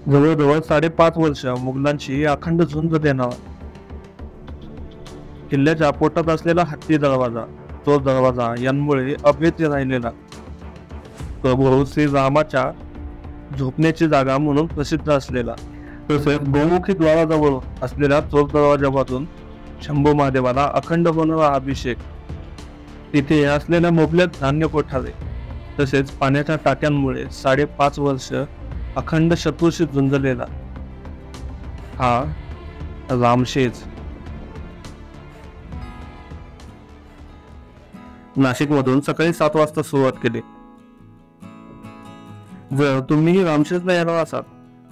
जवळजवळ 5.5 वर्ष मुघलांची अखंड झुंज देणारा किल्ल्याच्या पोटात असलेला हत्ती दरवाजा, तो दरवाजा यांमुळे अभेद्य राहिलेला प्रभू श्री रामाच्या झोपण्याची जागा म्हणून प्रसिद्ध असलेला, तसेच बहुमुखी द्वाराजवळ असलेल्या चोर दरवाजापासून शंभू महादेवाला अखंड होणारा अभिषेक, तिथे असलेल्या मोबल्यात धान्य कोठारे, तसेच पाण्याच्या टाक्यांमुळे 5.5 वर्ष अखंड शत्रूशी झुंजलेला हा रामशेज. नाशिक मधून सकाळी 7 वाजता सुरुवात केली. जर तुम्ही रामशेजला येणार असाल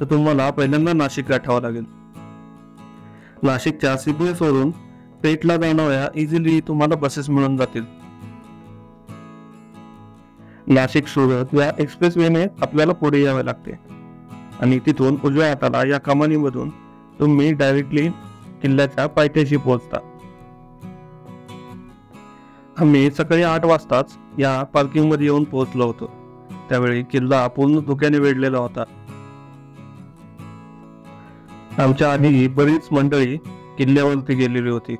तर तुम्हाला पहिल्यांदा नाशिक गाठावं लागेल. नाशिकच्या CBS वरून पेठला जाणाऱ्या इझिली तुम्हाला बसेस मिळून जातील. नाशिक सुरत या एक्सप्रेस वेने आपल्याला पुढे यावे लागते आणि तिथून उजव्या हाताला या कमानीमधून तुम्ही डायरेक्टली किल्ल्याच्या पायथ्याशी पोहोचता. आम्ही सकाळी 8 वाजताच या पार्किंग मध्ये येऊन पोहोचलो होतो. त्यावेळी किल्ला पूर्ण धुक्याने वेढलेला होता. आमच्या आधी बरीच मंडळी किल्ल्यावरती गेलेली होती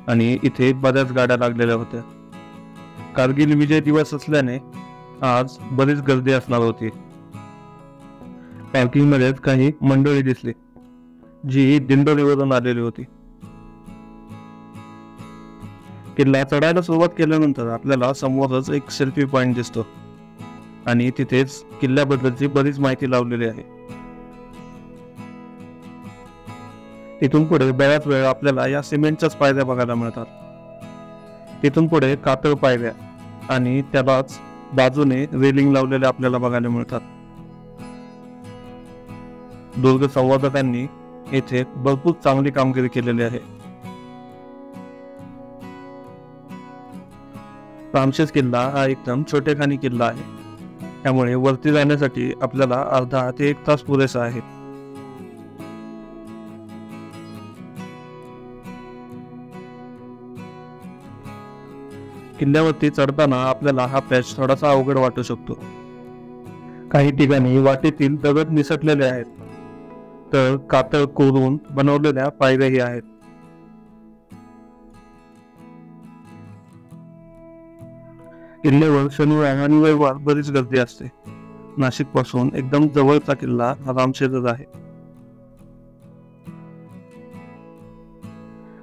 आणि इथे बऱ्याच गाड्या लागलेल्या होत्या. कारगिल विजय दिवस असल्याने आज बरीच गर्दी असणार होती. पार्किंग मध्येच काही मंडळी दिसली जी दिंडोरीवरून आलेली होती. किल्ला चढायला सुरुवात केल्यानंतर आपल्याला समोरच एक सेल्फी पॉइंट दिसतो आणि तिथेच किल्ल्याबद्दलची बरीच माहिती लावलेली आहे. तिथून पुढे बऱ्याच वेळ आपल्याला या सिमेंटच्याच पायऱ्या बघायला मिळतात. तिथून पुढे कातळ पायऱ्या आणि त्यालाच बाजूने रेलिंग लावलेल्या आपल्याला बघायला मिळतात. दुर्ग संवर्धकांनी येथे भरपूर चांगली कामगिरी केलेली आहे. रामशेज किल्ला हा एकदम छोटेखानी किल्ला आहे, त्यामुळे वरती जाण्यासाठी आपल्याला अर्धा ते 1 तास पुरेसा आहे. किल्ल्यावरती चढताना आपल्याला हा पॅच थोडासा अवघड वाटू शकतो. काही ठिकाणी वाटेतील दगड निसटलेले आहेत, तर कातळ कोरून बनवलेल्या पायऱ्याही आहेत. किल्ल्यावर शनिवार आणि रविवार बरीच गर्दी असते. नाशिक पासून एकदम जवळचा किल्ला हा रामशेजच आहे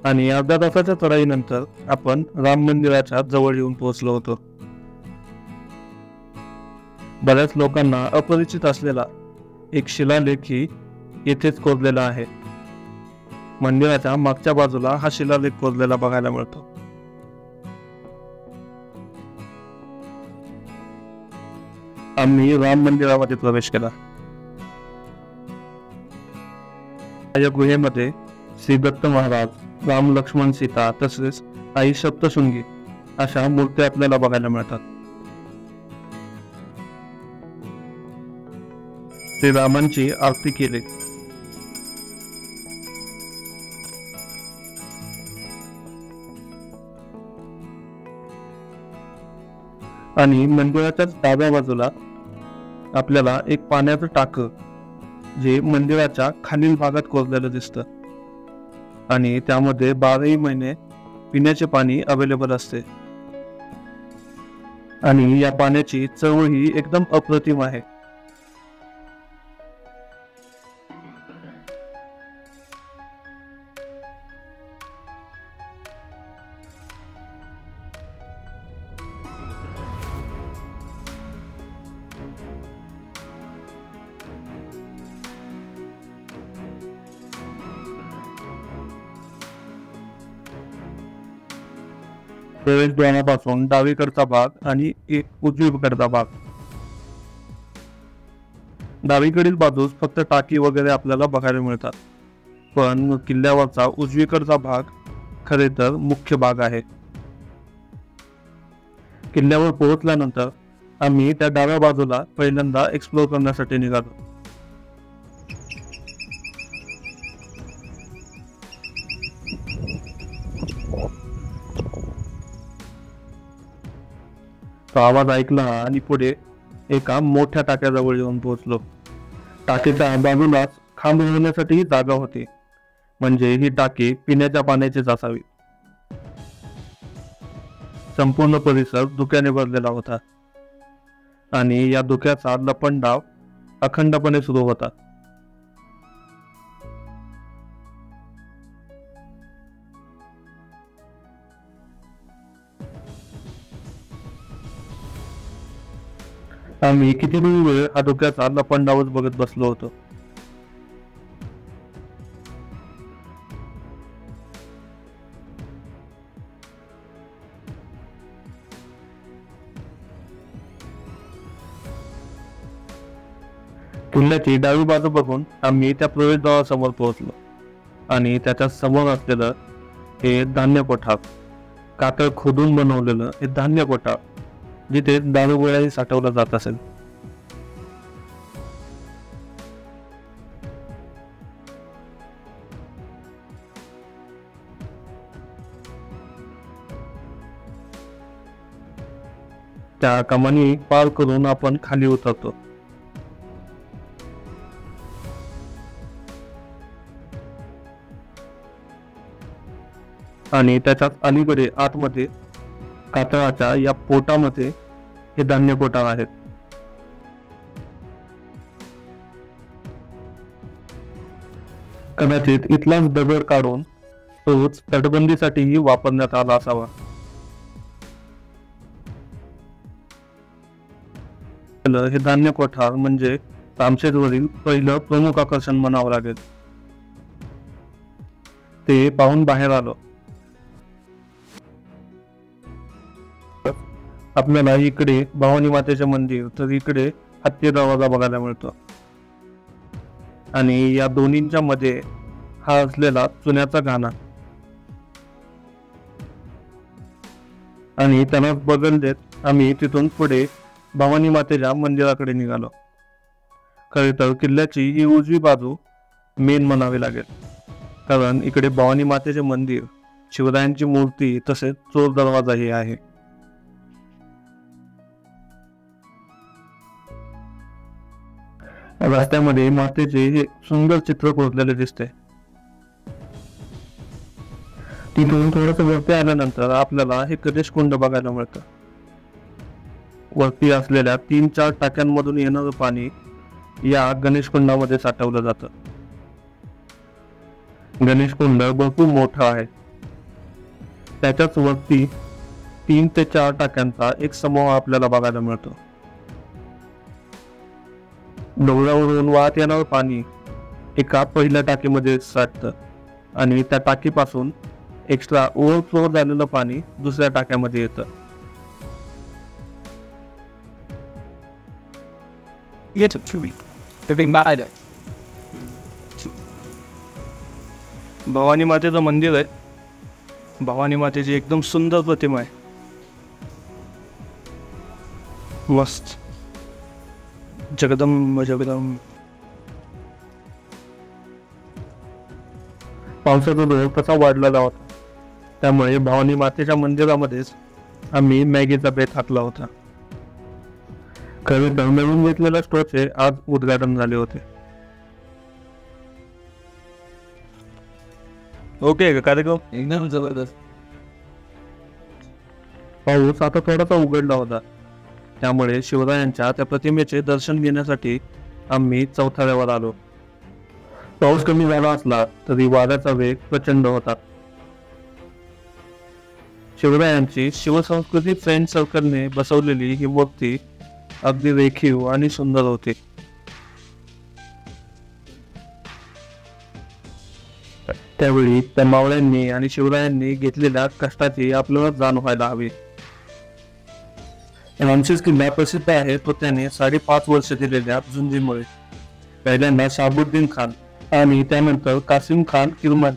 आणि अर्ध्या तासाच्या चढाईनंतर आपण राम मंदिराच्या जवळ येऊन पोहोचलो होतो. बऱ्याच लोकांना अपरिचित असलेला एक शिलालेखही येथेच कोरलेला आहे. मंदिराच्या मागच्या बाजूला हा शिलालेख कोरलेला बघायला मिळतो. आम्ही राम मंदिरामध्ये प्रवेश केला. या गुहेमध्ये श्री दत्त महाराज, राम, लक्ष्मण, सीता तसेच आई सप्तशृंगी अशा मूर्त्या आपल्याला बघायला मिळतात. श्री रामांची आरती केली. आणि मंदिराच्याच डाव्या बाजूला आपल्याला एक पाण्याचं टाकं जे मंदिराच्या खालील भागात कोरलेलं दिसतं आणि त्यामध्ये 12ही महिने पिण्याचे पाणी अवेलेबल असते आणि या पाण्याची चव ही एकदम अप्रतिम आहे. प्रवेशद्वारापासून डावीकडचा भाग आणि उजवीकडचा भाग. डावीकडील बाजूस फक्त टाकी वगैरे आपल्याला बघायला मिळतात, पण किल्ल्यावरचा उजवीकडचा भाग खरे तर मुख्य भाग आहे. किल्ल्यावर पोहोचल्यानंतर आम्ही त्या डाव्या बाजूला पहिल्यांदा एक्सप्लोर करण्यासाठी निघालो. तो आवाज ऐकला आणि पुढे एका मोठ्या टाक्याजवळ येऊन पोहोचलो. टाकीच्या बाजूलाच खांब ठेवण्यासाठी जागा होती, म्हणजे ही टाकी पिण्याच्या पाण्याचीच असावी. संपूर्ण परिसर धुक्याने भरलेला होता आणि या धुक्याचा लपंडाव अखंडपणे सुरू होता. आम्ही किती वेळ हा धुक्याचा लपंडावच बघत बसलो होतो. किल्ल्याची डावी बाजू बघून आम्ही त्या प्रवेशद्वारासमोर पोहोचलो आणि त्याच्या समोर असलेलं हे धान्य कोठार, कातळ खोदून बनवलेलं हे धान्य कोठार, जिथे दारुगोळ्याही साठवलं जात असेल. त्या कमानी पार करून आपण खाली उतरतो. आणि त्याच्याच अलीकडे आतमध्ये कातळाच्या या पोटामध्ये हे धान्य कोठार आहेत. कदाचित इथलाच दगड काढून तोच तटबंदीसाठीही वापरण्यात आला असावा. हे धान्य कोठार म्हणजे रामशेजवरील पहिलं प्रमुख आकर्षण म्हणावं लागेल. ते पाहून बाहेर आलो. आपल्याला इकडे भवानी मातेचे मंदिर, तर इकडे हत्ती दरवाजा बघायला मिळतो आणि या दोन्हींच्या मध्ये हा असलेला चुन्याचा घाणा आणि त्यांना बगल देत आम्ही तिथून पुढे भवानी मातेच्या मंदिराकडे निघालो. खरे तर किल्ल्याची ही उजवी बाजू मेन म्हणावी लागेल, कारण इकडे भवानी मातेचे मंदिर, शिवरायांची मूर्ती तसेच चोर दरवाजाही आहे. रस्त्यामध्ये मातेचे हे सुंदर चित्र कोरलेले दिसते. तिथून थोडस वरती आल्यानंतर आपल्याला हे गणेश कुंड बघायला मिळतं. वरती असलेल्या 3-4 टाक्यांमधून येणारं पाणी या गणेश कुंडामध्ये साठवलं जातं. गणेश कुंड भरपूर मोठा आहे. त्याच्याच वरती 3 ते 4 टाक्यांचा एक समूह आपल्याला बघायला मिळतो. डोंगरावरून वाहत येणारं पाणी एका पहिल्या टाकीमध्ये साठतं आणि त्या टाकीपासून एक्स्ट्रा ओव्हरफ्लो झालेलं पाणी दुसऱ्या टाक्यामध्ये येतं. भवानी मातेचं मंदिर आहे. भवानी मातेची एकदम सुंदर प्रतिमा आहे. मस्त जगदंब जगदंब. पावसाचा जोर कसा वाढलेला होता, त्यामुळे भवानी मातेच्या मंदिरामध्येच आम्ही मॅगीचा बेत हाकला होता. खरे तर नवीन घेतलेल्या स्टोरचे आज उद्घाटन झाले होते. ओके का कार्यक्रम एकदम जबरदस्त. पाऊस आता थोडासा उघडला होता, त्यामुळे शिवरायांच्या त्या प्रतिमेचे दर्शन घेण्यासाठी आम्ही चौथऱ्यावर आलो. पाऊस कमी झाला असला तरी वाऱ्याचा वेग प्रचंड होता. शिवरायांची शिवसंस्कृती फ्रेंड सर्कलने बसवलेली ही मूर्ती अगदी रेखीव आणि सुंदर होती. त्यावेळी त्या मावळ्यांनी आणि शिवरायांनी घेतलेल्या कष्टाची आपल्याला जाण व्हायला हवी. रामशेज किल्ला प्रसिद्ध आहे तो त्याने 5.5 वर्ष दिलेल्या झुंजीमुळे. पहिल्यांदा शाहबुद्दीन खान आणि त्यानंतर कासिम खान किरमान.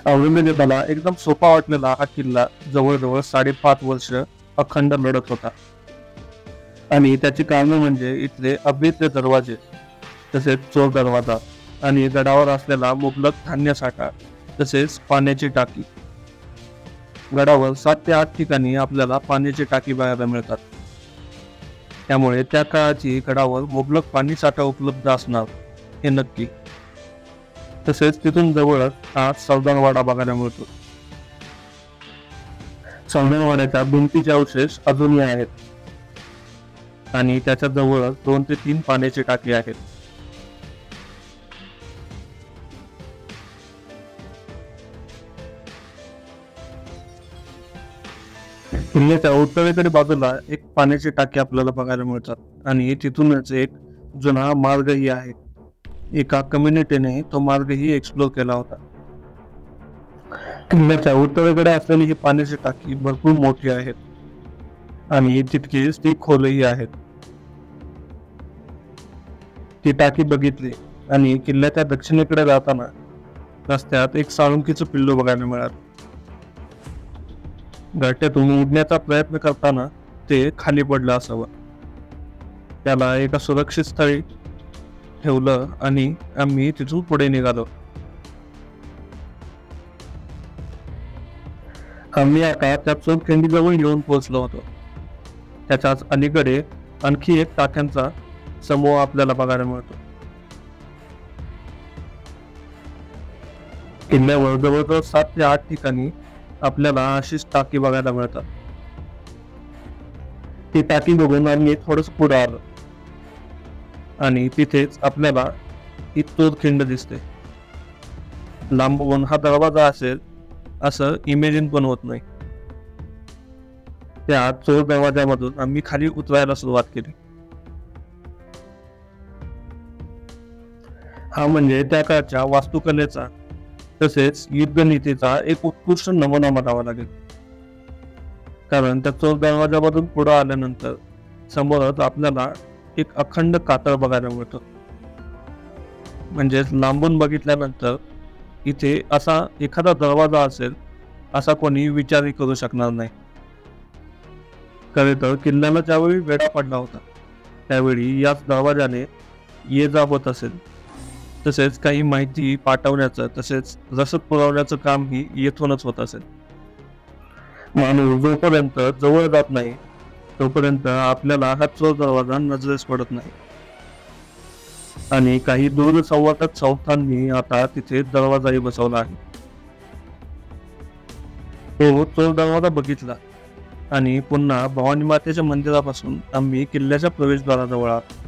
औरंगजेबाला एकदम सोपा वाटलेला हा किल्ला जवळजवळ 5.5 वर्ष अखंड लढत होता. आणि त्याची कारणं म्हणजे इथले अभेद्य दरवाजे, तसेच चोर दरवाजा आणि गडावर असलेला मुबलक धान्य साठा, तसेच पाण्याची टाकी. गडावर 7 ते 8 ठिकाणी आपल्याला पाण्याची टाकी बघायला मिळतात. त्यामुळे त्या काळाची गडावर मुबलक पाणी साठा उपलब्ध असणार हे नक्की. तसेच तिथून जवळच हा सरदारवाडा बघायला मिळतो. सरदारवाड्याच्या भिंतीचे अवशेष अजूनही आहेत आणि त्याच्या जवळच 2 ते 3 पाण्याची टाकी आहेत. किल्ल्याच्या उत्तरेकडे बाजूला एक पाण्याची टाकी आपल्याला बघायला मिळतात आणि तिथूनच एक जुना मार्गही आहे. एका कम्युनिटीने तो मार्गही एक्सप्लोर केला होता. किल्ल्याच्या उत्तरेकडे असलेली ही पाण्याची टाकी भरपूर मोठी आहे आणि तितकीच ती खोलही आहेत. ती टाकी बघितली आणि किल्ल्याच्या दक्षिणेकडे जाताना रस्त्यात एक साळुंकीचं पिल्लू बघायला मिळालं. घरट्यातून उडण्याचा प्रयत्न करताना ते खाली पडलं असावं. त्याला एका सुरक्षित स्थळी ठेवलं आणि आम्ही तिथून पुढे निघालो. आम्ही आता त्या चोरखिंडीजवळ येऊन पोहोचलो होतो. त्याच्याच अलीकडे आणखी एक टाक्यांचा समूह आपल्याला बघायला मिळतो. किल्ल्यावर जवळजवळ 7 ते 8 ठिकाणी आपल्याला अशीच टाकी बघायला मिळतात. ती टाकी बघून आम्ही थोडस पुढे आलो आणि तिथेच आपल्याला ही चोरखिंड दिसते. लांबून हा दरवाजा असेल असं इमॅजिन पण होत नाही. त्या चोर दरवाजामधून आम्ही खाली उतरायला सुरुवात केली. हा म्हणजे त्या काळच्या वास्तुकलेचा तसेच युद्धनीतीचा एक उत्कृष्ट नमुना म्हणावा लागेल. कारण त्या चोर दरवाजामधून पुढे आल्यानंतर समोरच आपल्याला एक अखंड कातळ बघायला मिळतो. म्हणजेच लांबून बघितल्यानंतर इथे असा एखादा दरवाजा असेल असा कोणी विचारही करू शकणार नाही. खरे तर किल्ल्याला ज्यावेळी वेढा पडला होता त्यावेळी याच दरवाजाने ये जा होत असेल. तसेच काही माहिती पाठवण्याचं तसेच रसद पुरवण्याचं काम ही येथूनच होत असेल. माणूस जोपर्यंत जवळ जात नाही तोपर्यंत आपल्याला हा चोर दरवाजा नजरेस पडत नाही. आणि काही दूरसंवर्धक संस्थांनी आता तिथे दरवाजाही बसवला आहे. तो चोर दरवाजा बघितला आणि पुन्हा भवानी मातेच्या मंदिरापासून आम्ही किल्ल्याच्या प्रवेशद्वाराजवळ आलो.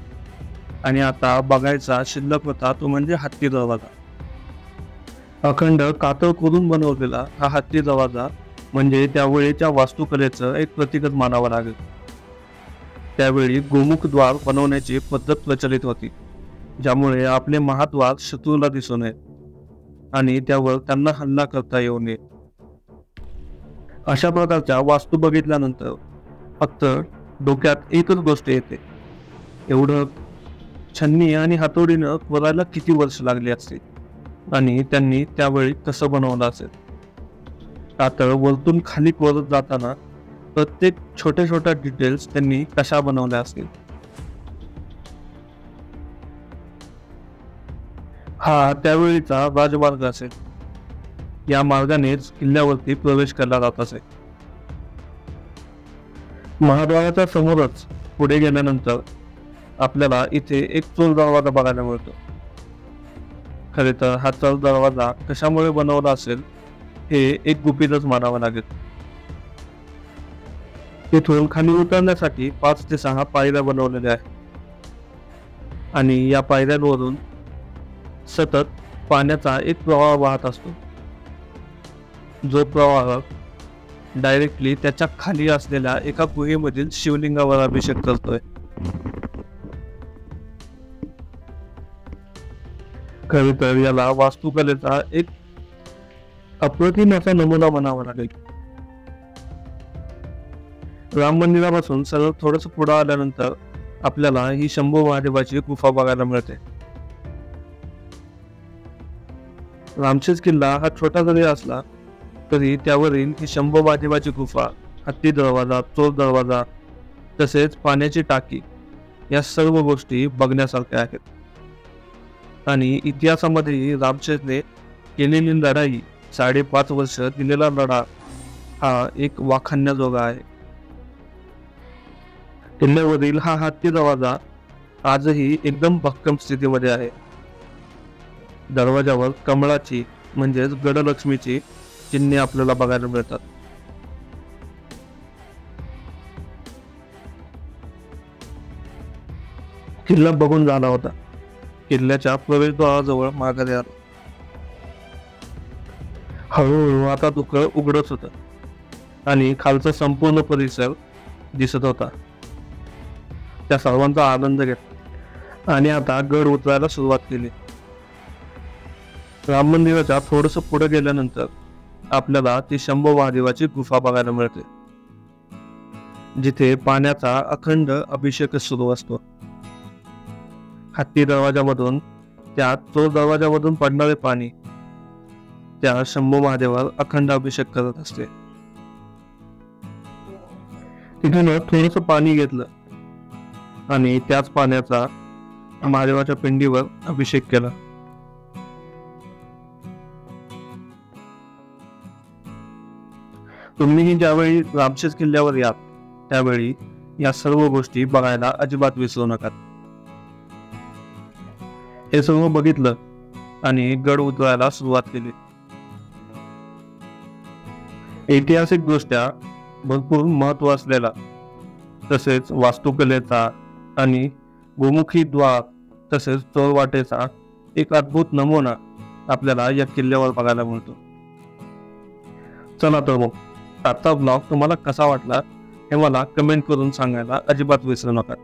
आणि आता बघायचा शिल्लक होता तो म्हणजे हत्ती दरवाजा. अखंड कातळ करून बनवलेला हा हत्ती दरवाजा म्हणजे त्यावेळेच्या वास्तुकलेचं एक प्रतीकच मानावं लागेल. त्यावेळी गोमुख द्वार बनवण्याची पद्धत प्रचलित होती, ज्यामुळे आपले महाद्वार शत्रूला दिसू नये आणि त्यावर त्यांना हल्ला करता येऊ नये. अशा प्रकारच्या वास्तू बघितल्यानंतर फक्त डोक्यात एकच गोष्ट येते, एवढं छन्नी आणि हातोडीनं कोरायला किती वर्ष लागली असतील आणि त्यांनी त्यावेळी कसं बनवलं असेल. कातळ वरतून खाली कोरत जाताना प्रत्येक छोट्या छोट्या डिटेल्स त्यांनी कशा बनवल्या असतील. हा त्यावेळीचा राजमार्ग असेल. या मार्गानेच किल्ल्यावरती प्रवेश केला जात असे. महाद्वाराच्या समोरच पुढे गेल्यानंतर आपल्याला इथे एक चोर दरवाजा बघायला मिळतो. खरे तर हा चोर दरवाजा कशामुळे बनवला असेल हे एक गुपितच मानावं लागेल. तिथून खाली उतरण्यासाठी 5 ते 6 पायऱ्या बनवलेल्या आहेत आणि या पायऱ्यांवरून सतत पाण्याचा एक प्रवाह वाहत असतो, जो प्रवाह डायरेक्टली त्याच्या खाली असलेल्या एका गुहेमधील शिवलिंगावर अभिषेक करतोय. खरे तर याला वास्तुकलेचा एक अप्रतिम असा नमुना म्हणावा लागेल. राम मंदिरापासून सरळ थोडस पुढे आल्यानंतर आपल्याला ही शंभू महादेवाची गुफा बघायला मिळते. रामशेज किल्ला हा छोटा जरी असला तरी त्यावरील ही शंभू महादेवाची गुफा, हत्ती दरवाजा, चोर दरवाजा तसेच पाण्याची टाकी या सर्व गोष्टी बघण्यासारख्या आहेत. आणि इतिहासामध्ये रामशेजने केलेली लढाई, 5.5 वर्ष दिलेला लढा हा एक वाखाणण्याजोगा आहे. किल्ल्यावरील हा हत्ती दरवाजा आजही एकदम भक्कम स्थितीमध्ये आहे. दरवाजावर कमळाची म्हणजेच गडलक्ष्मीची चिन्हे आपल्याला बघायला मिळतात. किल्ला बघून झाला होता. किल्ल्याच्या प्रवेशद्वाराजवळ माघारी आलो. हळूहळू आता दुकान उघडत होतं आणि खालचा संपूर्ण परिसर दिसत होता. त्या सर्वांचा आनंद घेतला आणि आता गड उतरायला सुरुवात केली. राम मंदिराच्या थोडस पुढे गेल्यानंतर आपल्याला ती शंभू महादेवाची गुफा बघायला मिळते, जिथे पाण्याचा अखंड अभिषेक सुरू असतो. हत्ती दरवाजामधून त्या चोर दरवाजामधून पडणारे पाणी त्या शंभू महादेवावर अखंड अभिषेक करत असते. तिथून थोडस पाणी घेतलं आणि त्याच पाण्याचा महादेवाच्या पिंडीवर अभिषेक केला. तुम्हीही ज्यावेळी रामशेज किल्ल्यावर याल त्यावेळी या सर्व गोष्टी बघायला अजिबात विसरू नका. हे सर्व बघितलं आणि गड उतरायला सुरुवात केली. ऐतिहासिक दृष्ट्या भरपूर महत्व असलेला तसेच वास्तुकलेचा आणि गोमुखी द्वार तसेच चोरवाटेचा एक अद्भुत नमुना आपल्याला या किल्ल्यावर बघायला मिळतो. चला तर मग आजचा ब्लॉग तुम्हाला कसा वाटला हे मला कमेंट करून सांगायला अजिबात विसरू नका.